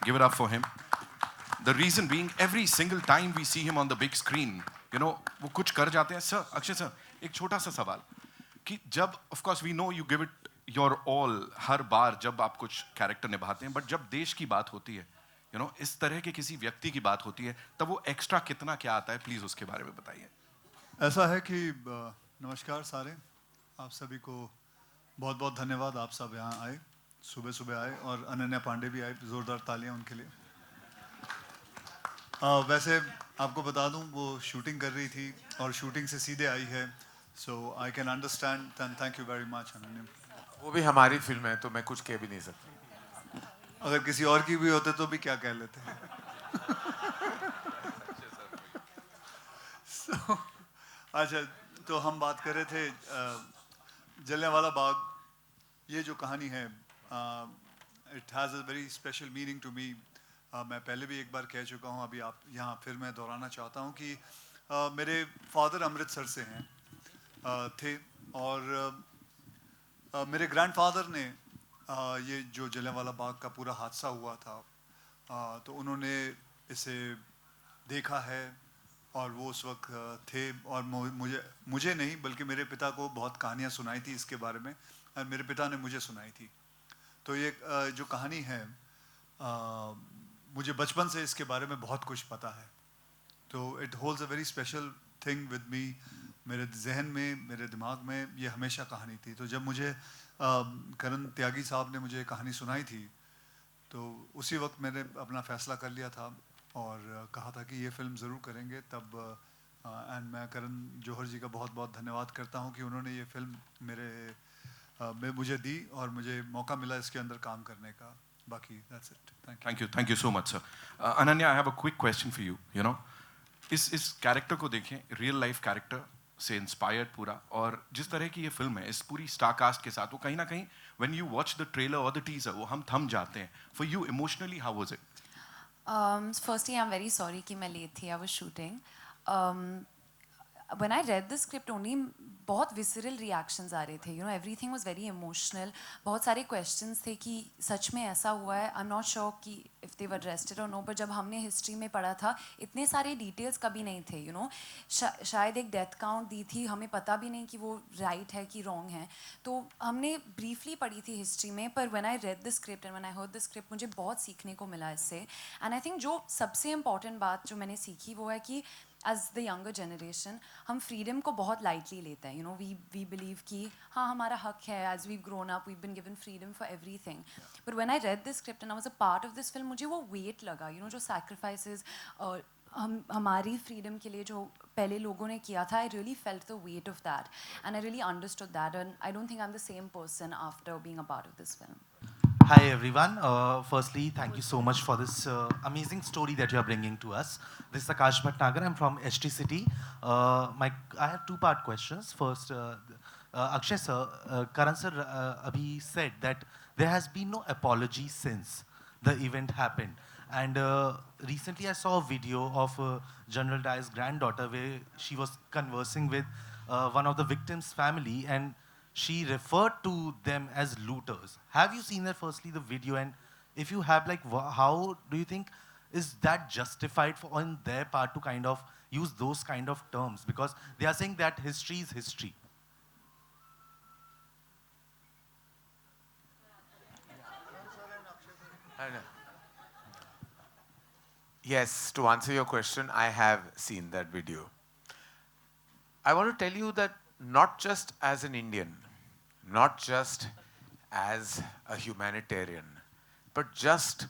Give it up for him. The reason being, every single time we see him on the big screen, वो कुछ कर जाते हैं. Sir, Akshay sir, एक छोटा सा सवाल कि जब, of course we know you give it your all हर बार जब आप कुछ कैरेक्टर निभाते हैं, but जब देश की बात होती है, इस तरह के किसी व्यक्ति की बात होती है, तब वो एक्स्ट्रा कितना क्या आता है, प्लीज उसके बारे में बताइए. ऐसा है कि नमस्कार सारे, आप सभी को बहुत बहुत धन्यवाद. आप सब यहाँ आए, सुबह सुबह आए, और अनन्या पांडे भी आए, जोरदार तालियां उनके लिए. वैसे आपको बता दूं, वो शूटिंग कर रही थी और शूटिंग से सीधे आई है, so I can understand. Thank you very much Ananya. वो भी हमारी फिल्म है तो मैं कुछ कह भी नहीं सकता. अगर किसी और की भी होते तो भी क्या कह लेते. so, अच्छा, तो हम बात कर रहे थे जलियांवाला बाग. ये जो कहानी है, it has a very special meaning to me. मैं पहले भी एक बार कह चुका हूँ, अभी आप यहाँ फिर मैं दोहराना चाहता हूँ कि मेरे फादर अमृतसर से हैं, थे, और मेरे ग्रैंडफादर ने ये जो जलियांवाला बाग का पूरा हादसा हुआ था, तो उन्होंने इसे देखा है, और वो उस वक्त थे, और मुझे नहीं बल्कि मेरे पिता को बहुत कहानियाँ सुनाई थी इसके बारे में, और मेरे पिता ने मुझे सुनाई थी. तो ये जो कहानी है, मुझे बचपन से इसके बारे में बहुत कुछ पता है. तो it holds a very special thing with me. मेरे जहन में, मेरे दिमाग में ये हमेशा कहानी थी. तो जब मुझे करण त्यागी साहब ने मुझे कहानी सुनाई थी, तो उसी वक्त मैंने अपना फ़ैसला कर लिया था और कहा था कि ये फ़िल्म ज़रूर करेंगे. तब एंड मैं करण जौहर जी का बहुत बहुत धन्यवाद करता हूँ कि उन्होंने ये फ़िल्म में मुझे दी और मुझे मौका मिला इसके अंदर काम करने का. बाकी that's it. Thank you so much, sir. Ananya, I have a quick question for you. इस कैरेक्टर को देखें, रियल लाइफ कैरेक्टर से इंस्पायर्ड पूरा, और जिस तरह की ये फिल्म है, इस पूरी स्टार कास्ट के साथ, वो कहीं ना कहीं when you watch the trailer और द टीजर, वो हम थम जाते हैं. For you emotionally, how was it? Firstly, I'm very sorry कि मैं late थी. I was shooting. Um, when I read the script only, बहुत visceral reactions आ रहे थे. Everything was very emotional. बहुत सारे questions थे कि सच में ऐसा हुआ है. I'm not sure कि if they've addressed it or no, पर जब हमने history में पढ़ा था, इतने सारे details कभी नहीं थे. शायद एक death count दी थी, हमें पता भी नहीं कि वो right है कि wrong है. तो हमने briefly पढ़ी थी history में, पर when I read the script and when I heard the script, मुझे बहुत सीखने को मिला इससे. And I think जो सबसे important बात जो मैंने सीखी वो है कि as the younger generation, हम freedom को बहुत lightly लेते हैं. We believe कि हाँ हमारा हक है. As we've grown up, we've been given freedom for everything. But when I read this script and I was a part of this film, मुझे वो weight लगा. जो sacrifices हमारी freedom के लिए जो पहले लोगों ने किया था, I really felt the weight of that, and I really understood that. And I don't think I'm the same person after being a part of this film. Hi everyone. Firstly, thank you so much for this amazing story that you are bringing to us. This is Akash Bhatnagar. I'm from HT City. I have two-part questions. First, Akshay sir, Karan sir abhi said that there has been no apology since the event happened. And recently I saw a video of General Dyer's granddaughter where she was conversing with one of the victims' family, and she referred to them as looters. Have you seen that, firstly, the video? And if you have, like, how do you think is that justified for on their part to kind of use those kind of terms? Because they are saying that history is history. Yes, to answer your question, I have seen that video. I want to tell you that not just as an Indian, not just as a humanitarian, but just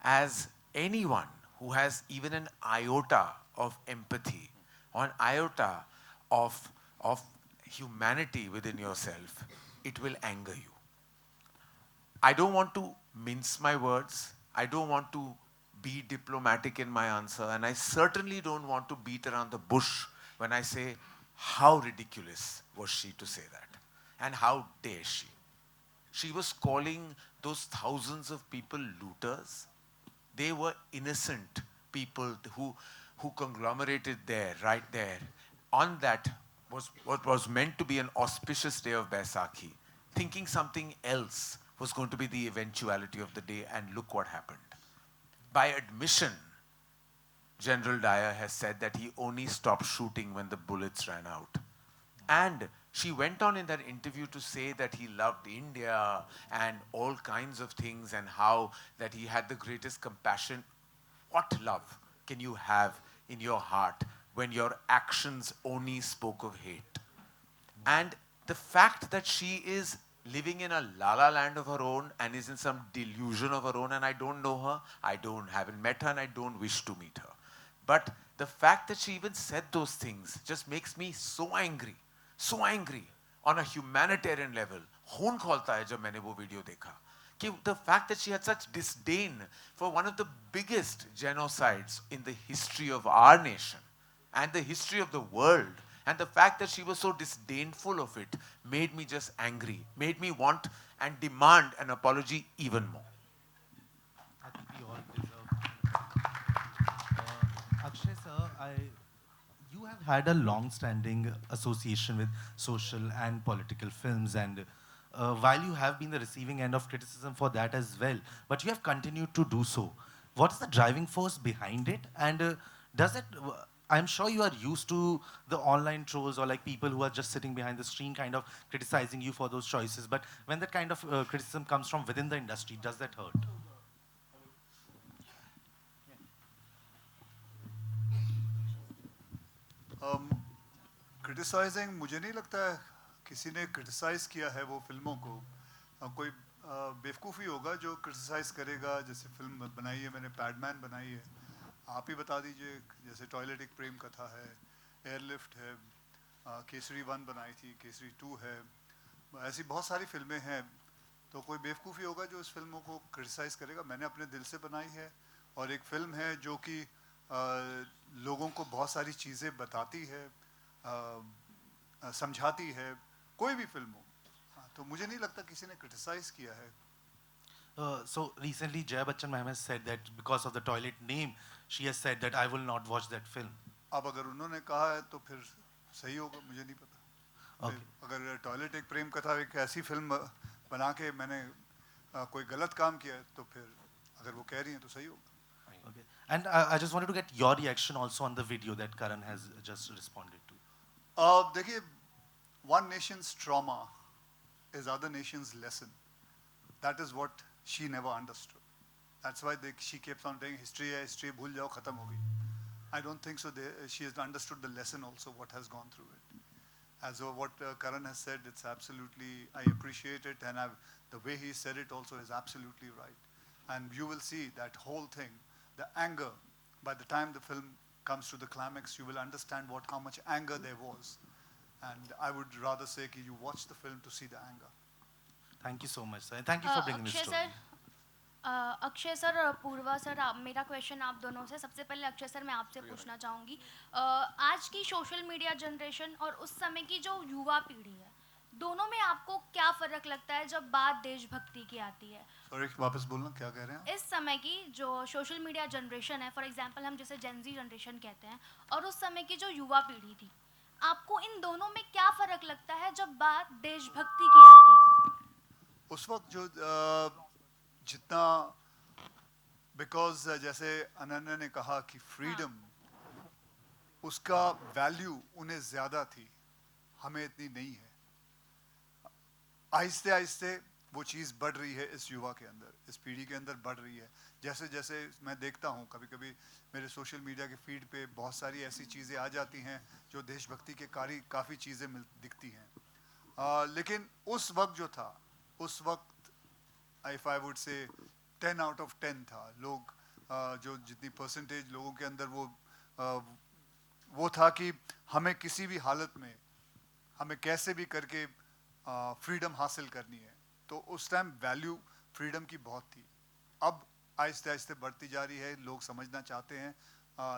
as anyone who has even an iota of empathy or an iota of humanity within yourself, it will anger you. I don't want to mince my words. I don't want to be diplomatic in my answer, and I certainly don't want to beat around the bush when I say how ridiculous was she to say that, and how dare she. She was calling those thousands of people looters. They were innocent people who conglomerated there, right there, on that was what was meant to be an auspicious day of Baisakhi, thinking something else was going to be the eventuality of the day, and look what happened. by admission, General Dyer has said that he only stopped shooting when the bullets ran out. And she went on in that interview to say that he loved India and all kinds of things, and how that he had the greatest compassion. What love can you have in your heart when your actions only spoke of hate? And the fact that she is living in a la-la land of her own and is in some delusion of her own, and I don't know her, haven't met her, and I don't wish to meet her. But the fact that she even said those things just makes me so angry on a humanitarian level. खून खौलता है जब मैंने वो video देखा कि the fact that she had such disdain for one of the biggest genocides in the history of our nation and the history of the world, and the fact that she was so disdainful of it made me just angry, made me want and demand an apology even more. I think we all deserve. Akshay sir, you have had a long-standing association with social and political films, and while you have been the receiving end of criticism for that as well, but you have continued to do so. What is the driving force behind it? And does it, I'm sure you are used to the online trolls or like people who are just sitting behind the screen kind of criticizing you for those choices, but when that kind of criticism comes from within the industry, does that hurt? Criticising मुझे नहीं लगता है किसी ने criticise किया है वो फिल्मों को। कोई बेवकूफ़ी होगा जो क्रिटिसाइज करेगा। जैसे फिल्म बनाई है मैंने, पैडमैन बनाई है, आप ही बता दीजिए। जैसे टॉयलेट एक प्रेम कथा है, एयरलिफ्ट है, केसरी 1 बनाई थी, केसरी 2 है, ऐसी बहुत सारी फिल्में हैं। तो कोई बेवकूफ़ी होगा जो इस फिल्मों को क्रिटिसाइज करेगा। मैंने अपने दिल से बनाई है और एक फ़िल्म है जो कि लोगों को बहुत सारी चीज़ें बताती है, समझाती है। कोई भी फिल्म हो, तो मुझे नहीं लगता किसी ने क्रिटिसाइज किया है। So recently Jaya Bachchan ma'am has said that because of the toilet name, she has said that I will not watch that film. अब अगर उन्होंने कहा है तो फिर सही होगा, मुझे नहीं पता। Okay. अगर टॉयलेट एक प्रेम कथा एक ऐसी फिल्म बना के मैंने कोई गलत काम किया है तो फिर अगर वो कह रही हैं तो सही होगा। Okay. And I just wanted to get your reaction also on the video that Karan has just responded to. देखिए, one nation's trauma is other nation's lesson. That is what she never understood. That's why she keeps on saying history है, history भूल जाओ, खत्म हो गई। I don't think so. She has understood the lesson also, what has gone through it. As what Karan has said, it's absolutely, I appreciate it, and the way he said it also is absolutely right. And you will see that whole thing, the anger, by the time the film comes to the climax, you will understand how much anger there was. And I would rather say that you watch the film to see the anger. Thank you so much, sir. And thank you for bringing this story. Akshay sir, Purva sir, मेरा question आप दोनों से। सबसे पहले Akshay sir मैं आपसे पूछना चाहूँगी, आज की सोशल मीडिया जनरेशन और उस समय की जो युवा पीढ़ी है, दोनों में आपको क्या फ़र्क लगता है जब बात देशभक्ति की आती है? सॉरी, वापस बोलना, क्या कह रहे हैं? इस समय की जो सोशल मीडिया जनरेशन है, फॉर एग्जांपल हम जैसे जेनजी जनरेशन कहते हैं, और उस समय की जो युवा पीढ़ी थी, आपको इन दोनों में क्या फ़र्क लगता है जब बात देशभक्ति की आती है? उस वक्त जो जितना, बिकॉज जैसे अनन्या ने कहा कि फ्रीडम, उसका वैल्यू उन्हें ज़्यादा थी, हमें इतनी नहीं है। आहिस्ते आहिस्ते वो चीज़ बढ़ रही है इस युवा के अंदर, इस पीढ़ी के अंदर बढ़ रही है। जैसे जैसे मैं देखता हूँ, कभी कभी मेरे सोशल मीडिया के फीड पे बहुत सारी ऐसी चीज़ें आ जाती हैं जो देशभक्ति के काफ़ी चीज़ें दिखती हैं। लेकिन उस वक्त जो था, उस वक्त if I would say 10 out of 10 था। लोग जो जितनी परसेंटेज लोगों के अंदर वो था कि हमें किसी भी हालत में, हमें कैसे भी करके फ्रीडम हासिल करनी है। तो उस टाइम वैल्यू फ्रीडम की बहुत थी। अब आहिस्ते आहिस्ते बढ़ती जा रही है। लोग समझना चाहते हैं,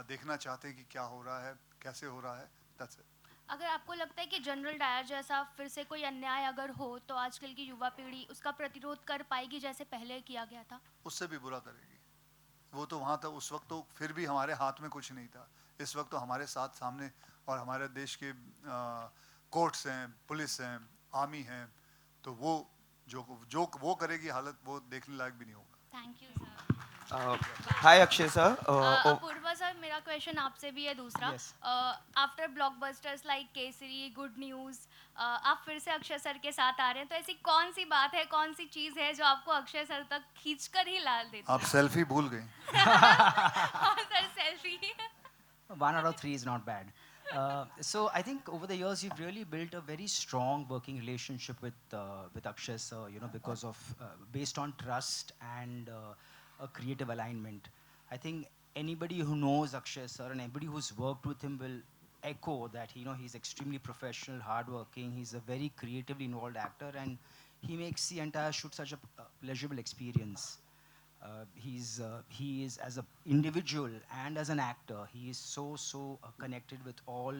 देखना चाहते हैं कि क्या हो रहा है, कैसे हो रहा है। That's it. अगर आपको लगता है कि जनरल डायर जैसा फिर से कोई अन्याय अगर हो तो आजकल की युवा पीढ़ी उसका प्रतिरोध कर पाएगी जैसे पहले किया गया था? उससे भी बुरा करेगी। वो तो वहाँ था, उस वक्त तो फिर भी हमारे हाथ में कुछ नहीं था। इस वक्त तो हमारे साथ सामने और हमारे देश के कोर्ट्स हैं, पुलिस हैं, आर्मी हैं, तो वो जो वो करेगी हालत, वो देखने लायक भी नहीं होगा। Thank you sir. Hi Akshay sir. Apoorva sir, मेरा क्वेश्चन आपसे भी है दूसरा. Yes. After blockbusters like Kesari, good news, आप फिर से अक्षय सर के साथ आ रहे हैं, तो ऐसी कौन सी बात है, कौन सी चीज़ है जो आपको अक्षय सर तक खींचकर ही ला देती आप सेल्फी भूल गए. है? हाँ sir, selfie. One out of three is not bad. So I think over the years you've really built a very strong working relationship with Akshay sir. You know, because of based on trust and a creative alignment. I think anybody who knows Akshay sir and anybody who's worked with him will echo that. You know, he's extremely professional, hardworking. He's a very creatively involved actor, and he makes the entire shoot such a pleasurable experience. He is as an individual and as an actor, he is so connected with all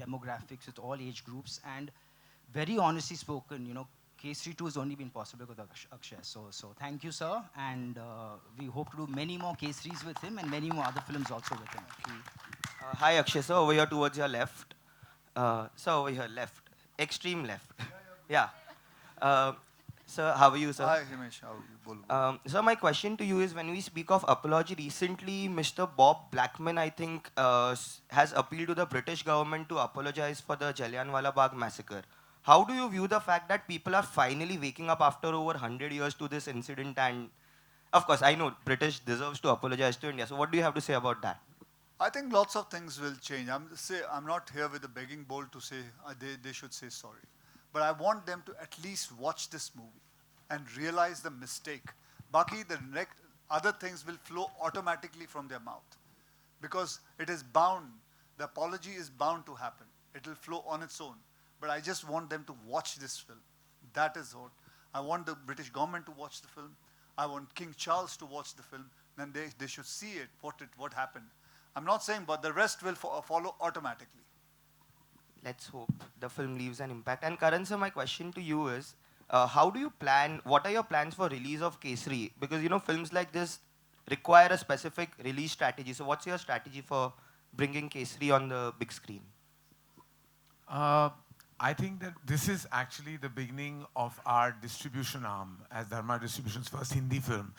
demographics, with all age groups, and very honestly spoken, you know, Kesari 2 has only been possible with Akshay. So thank you, sir, and we hope to do many more Kesaris with him and many more other films also with him. Hi Akshay sir, over here towards your left. Sir, over here, left. Extreme left. Yeah. Sir, how are you, sir? Hi Himesh, how are you? बोलो. Sir, my question to you is, when we speak of apology, recently Mr. Bob Blackman, I think, has appealed to the British government to apologize for the Jallianwala Bagh massacre. How do you view the fact that people are finally waking up after over 100 years to this incident? And of course, I know British deserves to apologize to India. So what do you have to say about that? I think lots of things will change. I'm not here with a begging bowl to say they should say sorry. But I want them to at least watch this movie and realize the mistake. Baki, the next other things will flow automatically from their mouth. Because it is bound, the apology is bound to happen. It will flow on its own. But I just want them to watch this film. That is what. I want the British government to watch the film. I want King Charles to watch the film. Then they should see it, what happened. I'm not saying, but the rest will follow automatically. Let's hope the film leaves an impact. And Karan sir, my question to you is, how do you plan, what are your plans for release of Kesari? Because, you know, films like this require a specific release strategy. So what's your strategy for bringing Kesari on the big screen? I think that this is actually the beginning of our distribution arm, as Dharma Distribution's first Hindi film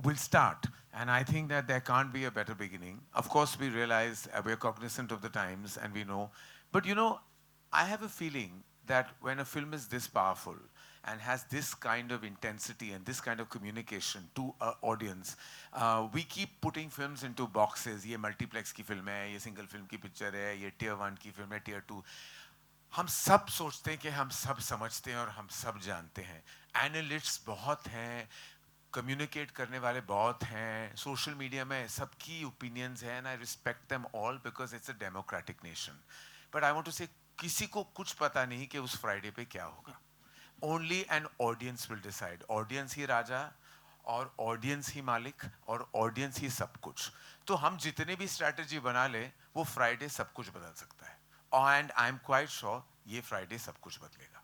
will start. And I think that there can't be a better beginning. Of course, we realize we're cognizant of the times and we know. But you know, I have a feeling that when a film is this powerful and has this kind of intensity and this kind of communication to an audience, we keep putting films into boxes. ये multiplex की film है, ये single film की picture है, ये tier 1 की film है, tier 2. हम सब सोचते हैं कि हम सब समझते हैं और हम सब जानते हैं. Analysts बहुत हैं, communicate करने वाले बहुत हैं, social media में सबकी opinions हैं, and I respect them all because it's a democratic nation. But I want to say, किसी को कुछ पता नहीं कि उस Friday पे क्या होगा. Only an audience will decide. Audience ही राजा और audience ही मालिक और audience ही सब कुछ. तो हम जितने भी strategy बना ले, वो Friday सब कुछ बदल सकता है. And I'm quite sure ये Friday सब कुछ बदलेगा.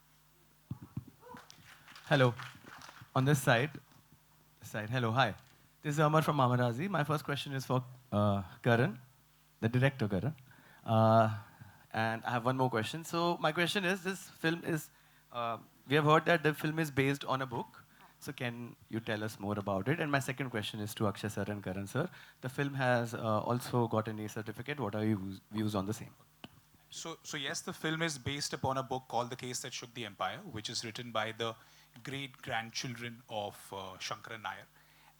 Hello, on this side. Hello, hi. This is Amar from Amarazi. My first question is for Karan, the director Karan. And I have one more question. So my question is, this film is, we have heard that the film is based on a book. So can you tell us more about it? And my second question is to Akshay sir and Karan sir. The film has also got an A certificate. What are your views on the same? So yes, the film is based upon a book called The Case That Shook the Empire, which is written by the great-grandchildren of Shankaran Nair.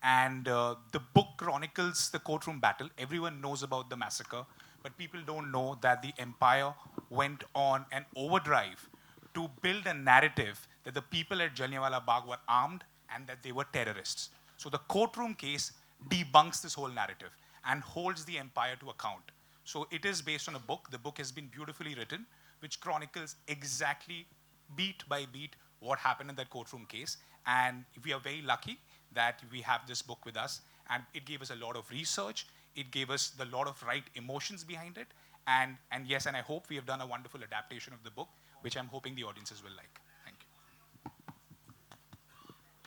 And the book chronicles the courtroom battle. Everyone knows about the massacre, but people don't know that the empire went on an overdrive to build a narrative that the people at Jallianwala Bagh were armed and that they were terrorists. So the courtroom case debunks this whole narrative and holds the empire to account. So it is based on a book. The book has been beautifully written, which chronicles exactly beat by beat what happened in that courtroom case. And we are very lucky that we have this book with us. And it gave us a lot of research. It gave us a lot of right emotions behind it. And yes, and I hope we have done a wonderful adaptation of the book, which I'm hoping the audiences will like. Thank you.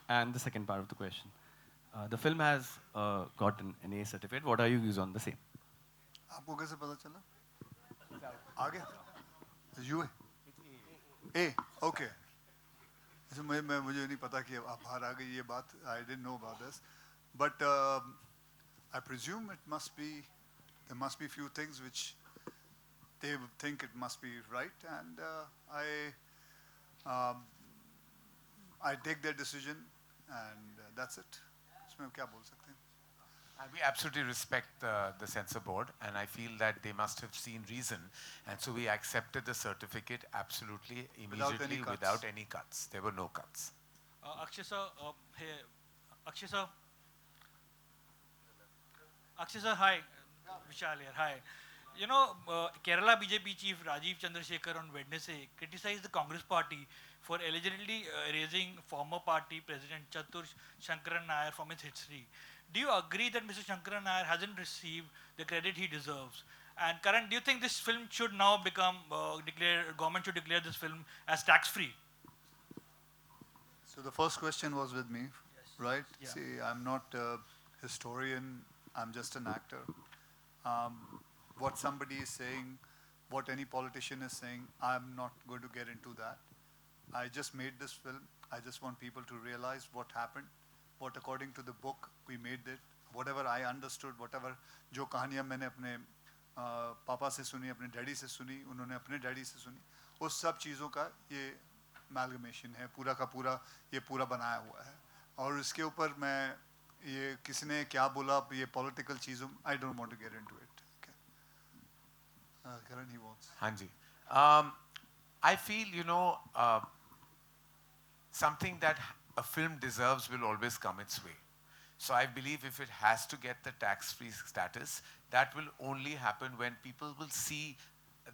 And the second part of the question. The film has gotten an A certificate. What are your views on the same? आपको कैसे पता चला? आ गया? U A okay. मुझे नहीं पता कि आप बाहर आ गई ये बात. I didn't know about this. But I presume there must be few things which they think it must be right, and I take their decision, and that's it. इसमें क्या बोल सकते हैं? We absolutely respect the censor board, and I feel that they must have seen reason, and so we accepted the certificate absolutely immediately without any cuts. There were no cuts. Akshay sir, Akshay sir, Akshay sir, hi, Vishal here, hi. You know, Kerala BJP chief Rajiv Chandrasekhar on Wednesday criticized the Congress party for allegedly erasing former party president Chatur Shankaran Nair from its history. Do you agree that Mr. Shankaran Nair hasn't received the credit he deserves? And Karan, do you think this film should now become government should declare this film as tax-free? So the first question was with me, Yes. right? Yeah. See, I'm not a historian. I'm just an actor. What somebody is saying, what any politician is saying, I'm not going to get into that. I just made this film. I just want people to realize what happened, what according to the book we made it, whatever I understood, whatever जो कहानियाँ मैंने अपने पापा से सुनी, अपने daddy से सुनी, उन्होंने अपने डैडी से सुनी, उस सब चीज़ों का ये amalgamation है, पूरा का पूरा ये पूरा बनाया हुआ है. और इसके ऊपर मैं ये किसी ने क्या बोला ये political चीज़ों, I don't want to get into it. Karan, he wants. Hanji. I feel, something that a film deserves will always come its way. So I believe if it has to get the tax-free status, that will only happen when people will see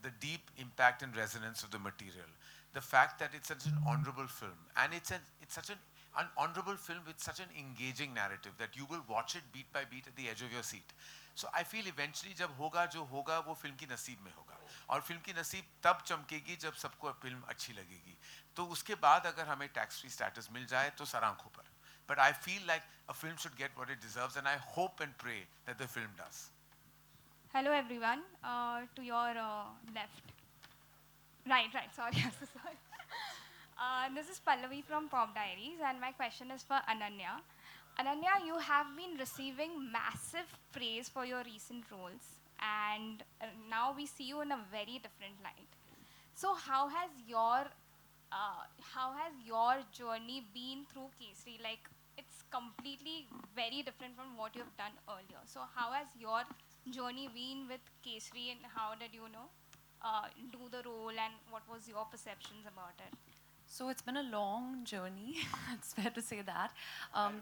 the deep impact and resonance of the material. The fact that it's such an honorable film, and it's such an honorable film with such an engaging narrative that you will watch it beat by beat at the edge of your seat. So I feel eventually जब होगा जो होगा वो film की नसीब में होगा, और फिल्म की नसीब तब चमकेगी जब सबको फिल्म अच्छी लगेगी. तो उसके बाद अगर हमें tax-free status मिल जाए तो सरांखों पर. But I feel like a film should get what it deserves, and I hope and pray that the film does. Hello everyone, to your left. Right, sorry, I'm so sorry. This is Pallavi from Pop Diaries, and my question is for Ananya. Ananya, you have been receiving massive praise for your recent roles, and now we see you in a very different light. So how has your journey been through Kesari? Like, it's completely very different from what you've done earlier. So how has your journey been with Kesari, and how did you do the role, and what was your perceptions about it? So it's been a long journey. It's fair to say that.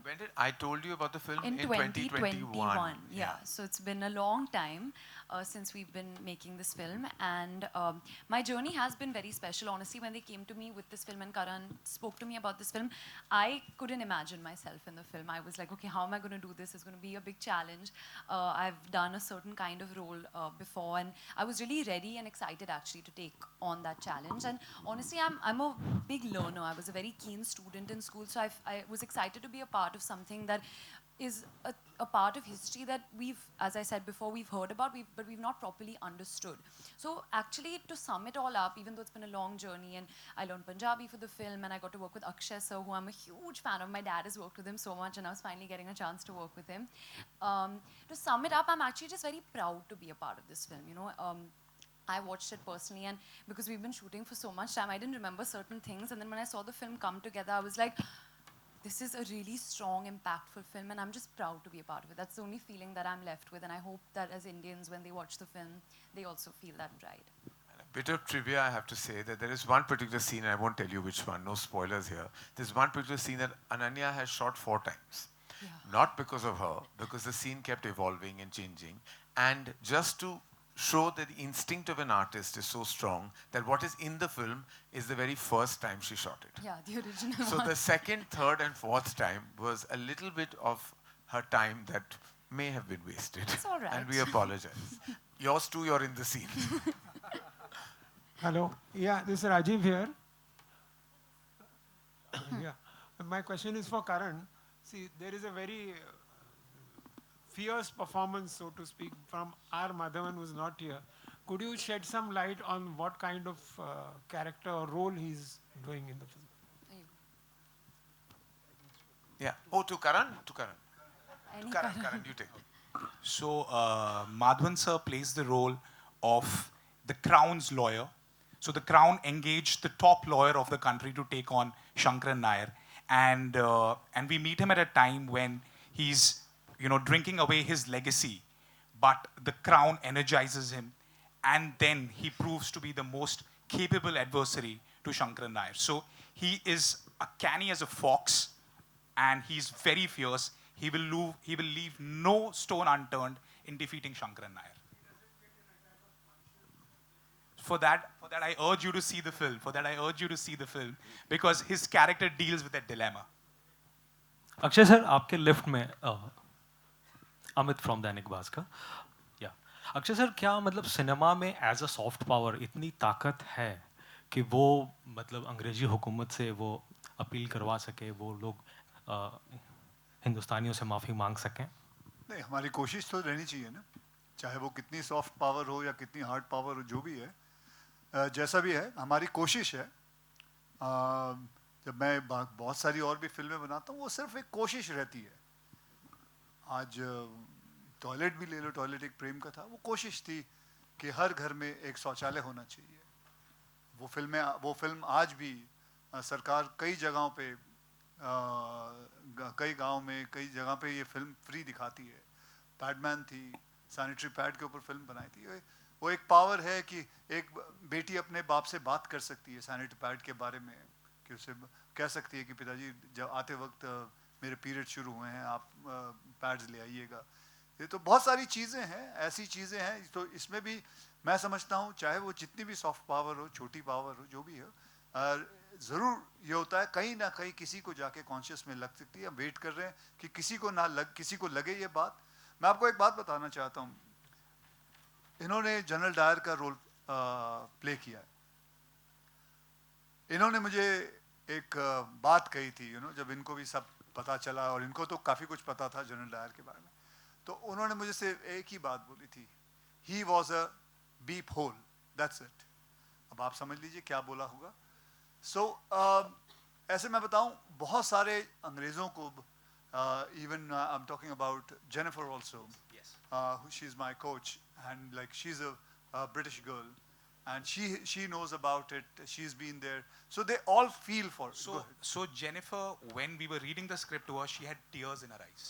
When did I told you about the film In 2021? Yeah. So it's been a long time since we've been making this film, and my journey has been very special. Honestly, when they came to me with this film and Karan spoke to me about this film, I couldn't imagine myself in the film. I was like, okay, how am I going to do this? It's going to be a big challenge. I've done a certain kind of role before, and I was really ready and excited actually to take on that challenge. And honestly, I'm a big learner. I was a very keen student in school, so I was excited to be a part of something that is a part of history that we've, as I said before, we've heard about, but we've not properly understood. So actually, to sum it all up, even though it's been a long journey, and I learned Punjabi for the film, and I got to work with Akshay sir, who I'm a huge fan of. My dad has worked with him so much, and I was finally getting a chance to work with him. To sum it up, I'm actually just very proud to be a part of this film. I watched it personally, and because we've been shooting for so much time, I didn't remember certain things. And then when I saw the film come together, I was like, this is a really strong, impactful film, and I'm just proud to be a part of it. That's the only feeling that I'm left with, and I hope that as Indians, when they watch the film, they also feel that pride. A bit of trivia, I have to say that there is one particular scene, and I won't tell you which one, no spoilers here. There's one particular scene that Ananya has shot 4 times. Yeah. Not because of her, because the scene kept evolving and changing. And just to show that the instinct of an artist is so strong that what is in the film is the very first time she shot it. Yeah, the original So one. the second, third, and fourth time was a little bit of her time that may have been wasted. It's all right. And we apologize. Yours too, you're in the scene. Hello. Yeah, this is Rajiv here. Yeah. My question is for Karan. See, there is a very fierce performance, so to speak, from R. Madhavan, who's not here. Could you shed some light on what kind of character or role he's doing in the film? Yeah. Oh, to Karan? To Karan. Any Karan, you take. So Madhavan sir plays the role of the Crown's lawyer. So the Crown engaged the top lawyer of the country to take on Shankaran Nair, and we meet him at a time when he's drinking away his legacy, but the Crown energizes him, and then he proves to be the most capable adversary to Shankaran Nair. So he is canny as a fox, and he's very fierce. He will leave no stone unturned in defeating Shankaran Nair. For that, I urge you to see the film. Because his character deals with that dilemma. Akshay sir, आपके lift में Amit from Dainik Bhaskar, या Akshay sir, क्या मतलब cinema में as a soft power इतनी ताकत है कि वो मतलब अंग्रेजी हुकूमत से वो अपील करवा सके, वो लोग हिंदुस्तानियों से माफ़ी मांग सकें? नहीं, हमारी कोशिश तो रहनी चाहिए ना, चाहे वो कितनी सॉफ्ट पावर हो या कितनी हार्ड पावर हो, जो भी है, जैसा भी है, हमारी कोशिश है। जब मैं बहुत सारी और भी फिल्में बनाता हूँ, वो सिर्फ एक कोशिश रहती है। आज टॉयलेट भी ले लो, टॉयलेट एक प्रेम का था, वो कोशिश थी कि हर घर में एक शौचालय होना चाहिए। वो फिल्म आज भी सरकार कई जगहों पे, कई गांव में, कई जगह पे ये फिल्म फ्री दिखाती है। पैडमैन थी, सैनिटरी पैड के ऊपर फिल्म बनाई थी। वो एक पावर है कि एक बेटी अपने बाप से बात कर सकती है सैनिटरी पैड के बारे में, कि उसे कह सकती है कि पिताजी जब आते वक्त मेरे पीरियड शुरू हुए हैं, आप पैड्स ले आइएगा। ये तो बहुत सारी चीज़ें हैं, ऐसी चीज़ें हैं। तो इसमें भी मैं समझता हूँ, चाहे वो जितनी भी सॉफ्ट पावर हो, छोटी पावर हो, जो भी हो, ज़रूर ये होता है कहीं ना कहीं किसी को जाके कॉन्शियस में लग सकती है। हम वेट कर रहे हैं कि किसी को लगे ये बात। मैं आपको एक बात बताना चाहता हूँ, इन्होंने जनरल डायर का रोल प्ले किया है। इन्होंने मुझे एक बात कही थी, जब इनको भी सब पता चला, और इनको तो काफ़ी कुछ पता था जनरल डायर के बारे में, तो उन्होंने मुझे सिर्फ एक ही बात बोली थी, he was a beep hole, that's it. अब आप समझ लीजिए क्या बोला होगा। ऐसे मैं बताऊं, बहुत सारे अंग्रेज़ों को, even I am talking about Jennifer also, she is my coach, and like she's a British girl, and she knows about it, she's been there, so they all feel for it. So Jennifer, when we were reading the script to her, she had tears in her eyes,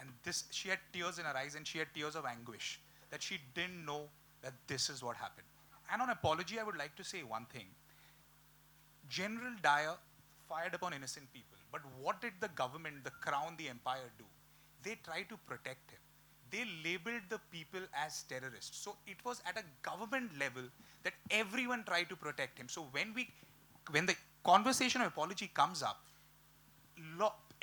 and she had tears in her eyes, and she had tears of anguish that she didn't know that this is what happened. And on apology, I would like to say one thing. General Dyer fired upon innocent people, but what did the government, the crown, the empire do? They tried to protect him. They labeled the people as terrorists. So it was at a government level that everyone tried to protect him. So when the conversation of apology comes up,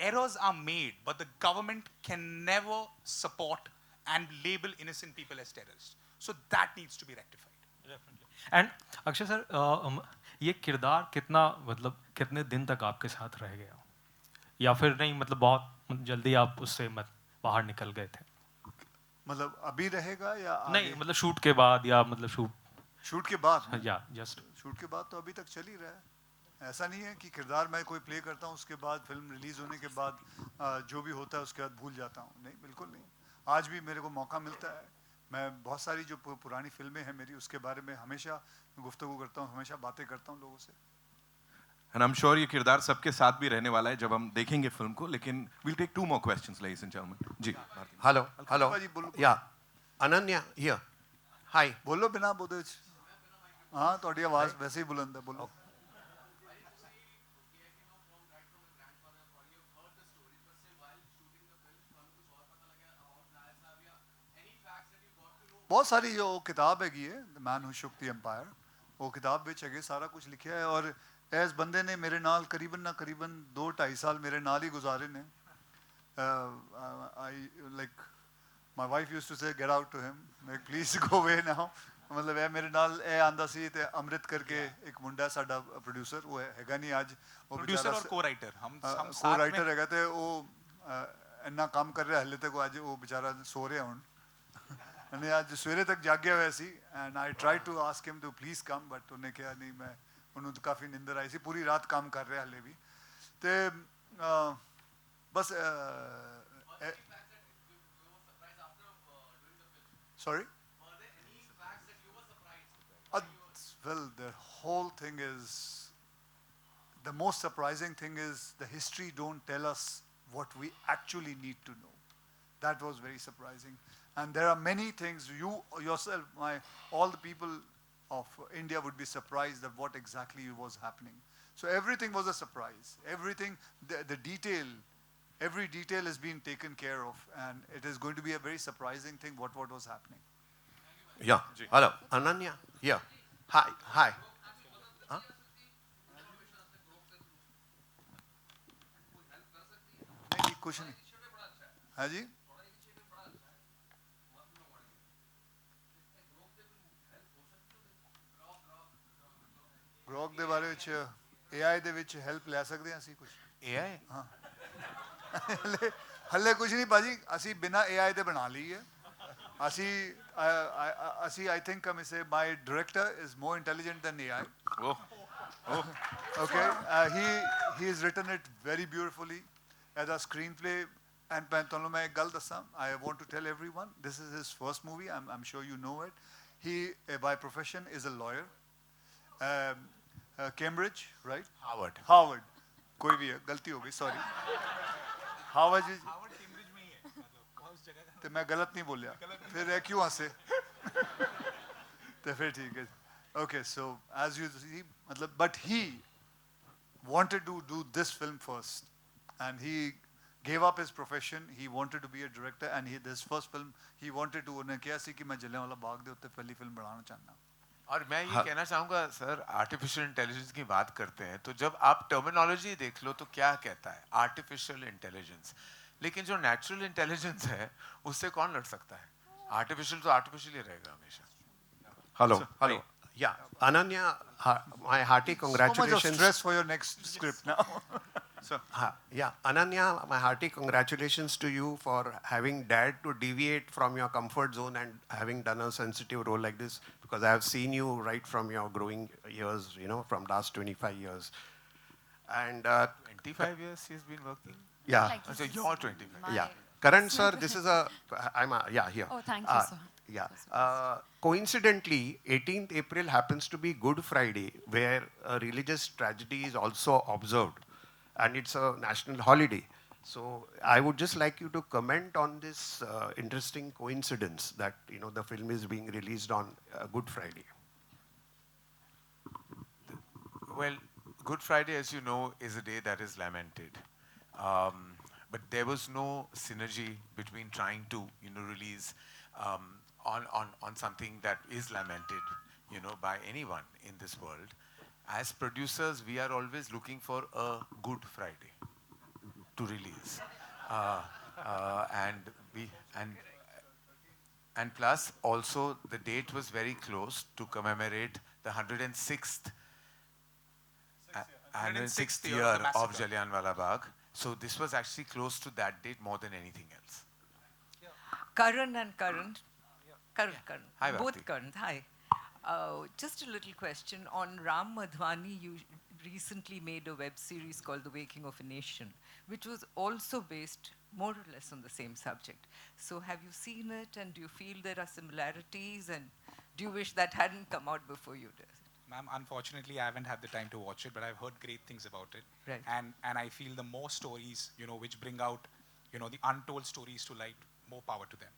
errors are made, but the government can never support and label innocent people as terrorists. So that needs to be rectified. Definitely. And Akshay sir, ये किरदार कितने दिन तक आपके साथ रह गया, या फिर नहीं, मतलब बहुत जल्दी आप उससे बाहर निकल गए थे? मतलब अभी रहेगा या नहीं, मतलब शूट के बाद, या मतलब शूट के बाद, या जस्ट शूट के बाद तो अभी तक चल ही रहा है। ऐसा नहीं है कि किरदार मैं कोई प्ले करता हूँ, उसके बाद फिल्म रिलीज होने के बाद जो भी होता है उसके बाद भूल जाता हूँ। नहीं, बिल्कुल नहीं। आज भी मेरे को मौका मिलता है, मैं बहुत सारी जो पुरानी फिल्में हैं मेरी, उसके बारे में हमेशा गुफ्तगू करता हूँ, हमेशा बातें करता हूँ लोगों से। And I'm sure ये किरदार सबके साथ भी रहने वाला है जब हम देखेंगे फिल्म को। लेकिन we'll take 2 more questions, ladies and gentlemen. जी, हेलो, या अनन्या here. Hi. बोलो बिना बोले। हाँ, थोड़ी आवाज़ वैसे ही बुलंद है, बोलो। बहुत सारी जो किताब हैगी है, the man who shook the empire, वो किताब विच है सारा कुछ लिखा है। और इस बंदे ने मेरे नाल करीबन 2-2.5 साल मेरे नाल ही गुजारे ने। My wife used to say get out to him, like please go away now. मतलब ये मेरे नाल आंदा सी ते अमृत करके एक मुंडा साडा प्रोड्यूसर, वो हैगा नहीं आज, वो प्रोड्यूसर और को-राइटर, हम साथ को-राइटर हैगा ते वो इन्ना काम कर रहा हले तक, आज वो बेचारा सो रहा हुण। मैंने आज सवेरे तक जागया हुआ सी, and I try to ask him to please come, but उन्हें कहा नहीं, मैं उन्होंने तो काफ़ी निंदर आई सी, पूरी रात काम कर रहे हले भी। तो बस Sorry? Well, the whole thing is, the most surprising thing is the history don't tell us what we actually need to know. That was very surprising. And there are many things, you yourself, all the people of India would be surprised at what exactly was happening. So everything was a surprise. Everything, the detail, every detail is being taken care of, and it is going to be a very surprising thing what was happening. Yeah. Hello. Ananya, here. Hi. Hi. Huh? नहीं कुछ नहीं हाँ जी Grok ਦੇ ਬਾਰੇ ਵਿੱਚ AI ਦੇ ਵਿੱਚ help ਲੈ ਸਕਦੇ ਹਾਂ ਅਸੀਂ ਕੁਝ AI ਹਾਂ ਹੱਲੇ ਕੁਝ ਨਹੀਂ ਬਾਜੀ ਅਸੀਂ ਬਿਨਾ AI ਦੇ ਬਣਾ ਲਈ ਹੈ ਅਸੀਂ I think I may say my director is more intelligent than AI. Oh. Okay. He has written it very beautifully as a screenplay. And मैं एक गल दस्सां, I want to tell everyone, this is his first movie. I'm sure you know it. He, by profession, is a lawyer. Cambridge, right? Harvard. कोई भी है, गलती हो गई, sorry. Harvard Cambridge में ही है, उस जगह का. तो मैं गलत नहीं बोलिया. फिर है क्यों हंसे? तो फिर ठीक है. Okay, so as you see, but he wanted to do this film first, and he gave up his profession. He wanted to be a director, and this first film he wanted to. उन्हें क्या सी कि मैं जलियांवाला बाग दे उत्ते पहली film बनाना चाहना. और मैं ये कहना चाहूँगा सर, आर्टिफिशियल इंटेलिजेंस की बात करते हैं तो जब आप टर्मिनोलॉजी देख लो तो क्या कहता है आर्टिफिशियल इंटेलिजेंस, लेकिन जो नेचुरल इंटेलिजेंस है उससे कौन लड़ सकता है? आर्टिफिशियल तो आर्टिफिशियल ही रहेगा हमेशा. Hello. Yeah, Ananya, my hearty congratulations. So much of stress for your next script now. Yeah, Ananya, my hearty congratulations to you for having dared to deviate from your comfort zone and having done a sensitive role like this, because I have seen you right from your growing years, from last 25 years. And 25 years he's been working? Yeah. So you're 25. Yeah. Karan sir, this is here. Oh, thank you, sir. Yeah. Coincidentally, 18th April happens to be Good Friday, where a religious tragedy is also observed, and it's a national holiday. So I would just like you to comment on this interesting coincidence that the film is being released on Good Friday. Well, Good Friday, as you know, is a day that is lamented. But there was no synergy between trying to, release on something that is lamented, by anyone in this world. As producers, we are always looking for a Good Friday to release, and plus also the date was very close to commemorate the 106th year of Jallianwala Bagh. So this was actually close to that date more than anything else. Karan and Karan. Karan. Hi, Both Bharti. Karan. Hi. Just a little question. On Ram Madhwani, you recently made a web series called The Waking of a Nation, which was also based more or less on the same subject. So have you seen it, and do you feel there are similarities, and do you wish that hadn't come out before you did? Ma'am, unfortunately, I haven't had the time to watch it, but I've heard great things about it. Right. And I feel the more stories, which bring out, the untold stories to light, more power to them.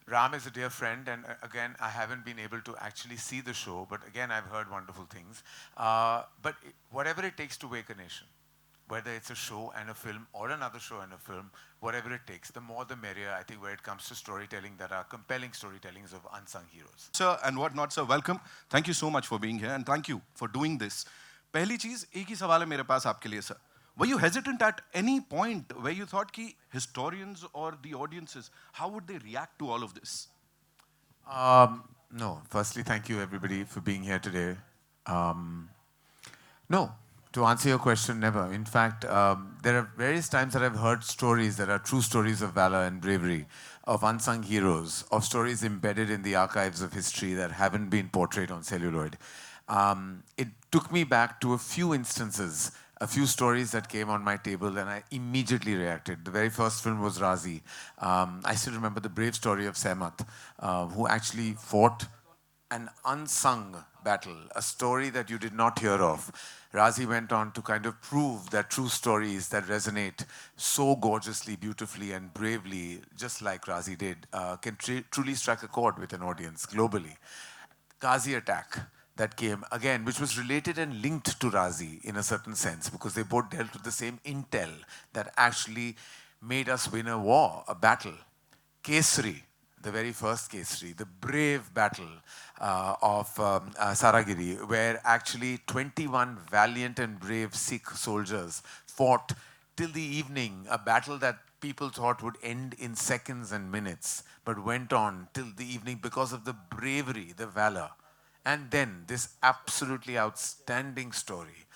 Ram is a dear friend, and again, I haven't been able to actually see the show, but again, I've heard wonderful things. But whatever it takes to wake a nation, whether it's a show and a film or another show and a film, whatever it takes, the more the merrier, I think, where it comes to storytelling that are compelling storytellings of unsung heroes. Sir and whatnot, sir, welcome. Thank you so much for being here, and thank you for doing this. पहली चीज एक ही सवाल है मेरे पास आपके लिए, sir. Were you hesitant at any point where you thought कि historians or the audiences, how would they react to all of this? No. Firstly, thank you everybody for being here today. No. To answer your question, never. In fact, there are various times that I've heard stories that are true stories of valor and bravery, of unsung heroes, of stories embedded in the archives of history that haven't been portrayed on celluloid. It took me back to a few instances a few stories that came on my table and I immediately reacted. The very first film was Razi. I still remember the brave story of Sehmat, who actually fought an unsung battle, a story that you did not hear of. Razi went on to kind of prove that true stories that resonate so gorgeously, beautifully, and bravely, just like Razi did, can truly strike a chord with an audience globally. Ghazi attack that came again, which was related and linked to Razi in a certain sense, because they both dealt with the same intel that actually made us win a war, a battle. Kesri, the very first Kesri, the brave battle of Saragiri, where actually 21 valiant and brave Sikh soldiers fought till the evening, a battle that people thought would end in seconds and minutes, but went on till the evening because of the bravery, the valor. And then this absolutely outstanding story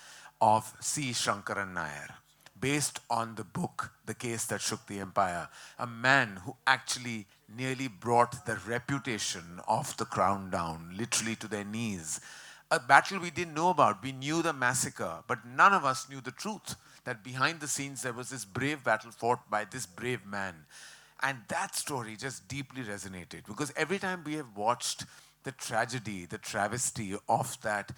of C. Shankaran Nair, based on the book, The Case That Shook the Empire, a man who actually nearly brought the reputation of the crown down, literally to their knees. A battle we didn't know about. We knew the massacre, but none of us knew the truth, that behind the scenes there was this brave battle fought by this brave man. And that story just deeply resonated, because every time we have watched the tragedy, the travesty of that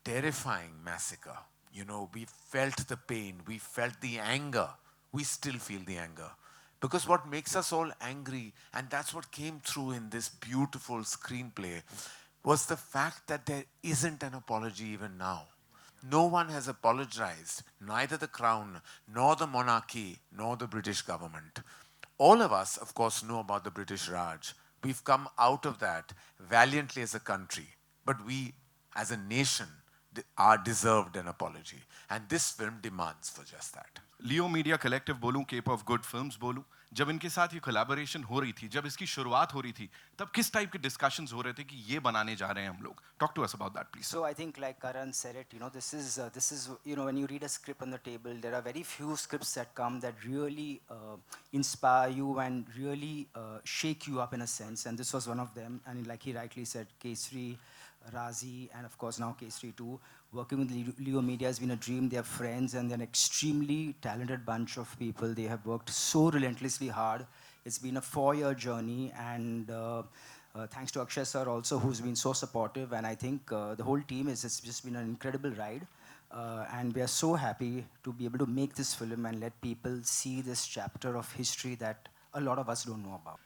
terrifying massacre, you know, we felt the pain, we felt the anger, we still feel the anger. Because what makes us all angry, and that's what came through in this beautiful screenplay, was the fact that there isn't an apology even now. No one has apologized, neither the crown, nor the monarchy, nor the British government. All of us, of course, know about the British Raj. We've come out of that valiantly as a country, but we, as a nation, are deserved an apology. And this film demands for just that. Leo media collective बोलूं, cap of good films बोलूं, जब इनके साथ ये collaboration हो रही थी, जब इसकी शुरुआत हो रही थी, तब किस टाइप के डिस्कशंस हो रहे थे कि ये बनाने जा रहे हैं हम लोग? Talk to us about that, please. So I think, like Karan said it, you know, this is you know, when you read a script on the table, there are very few scripts that come that really inspire you and really shake you up in a sense, and this was one of them. And like he rightly said, Kesri, Razi, and of course now Kesri too. Working with Leo Media has been a dream. They are friends and they're an extremely talented bunch of people. They have worked so relentlessly hard. It's been a 4-year journey, and thanks to Akshay sir also, who's been so supportive. And I think the whole team it's just been an incredible ride. And we are so happy to be able to make this film and let people see this chapter of history that a lot of us don't know about.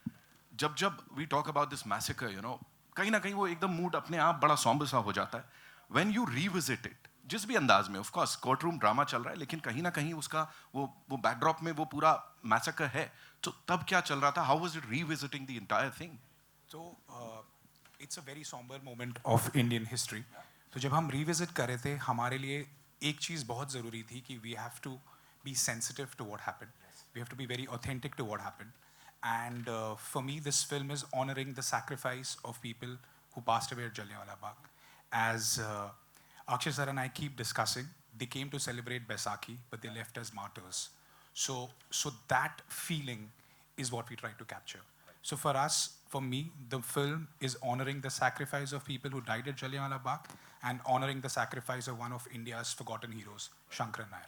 जब we talk about this massacre, you know, कहीं ना कहीं वो एकदम mood अपने आप बड़ा somber सा हो जाता है. When you revisit it, जिस भी अंदाज में, of course, courtroom drama चल रहा है, लेकिन कहीं ना कहीं उसका वो backdrop में वो पूरा massacre है. तो तब क्या चल रहा था? How was it revisiting the entire thing? So it's a very somber moment of Indian history. तो जब हम revisit कर रहे थे, हमारे लिए एक चीज़ बहुत ज़रूरी थी कि we have to be sensitive to what happened. We have to be very authentic to what happened. And for me, this film is honoring the sacrifice of people who passed away at Jallianwala Bagh. As Akshay sir and I keep discussing, they came to celebrate Baisakhi, but they left as martyrs. So that feeling is what we try to capture. So for us, for me, the film is honoring the sacrifice of people who died at Jallianwala Bagh and honoring the sacrifice of one of India's forgotten heroes, Shankaran Nair.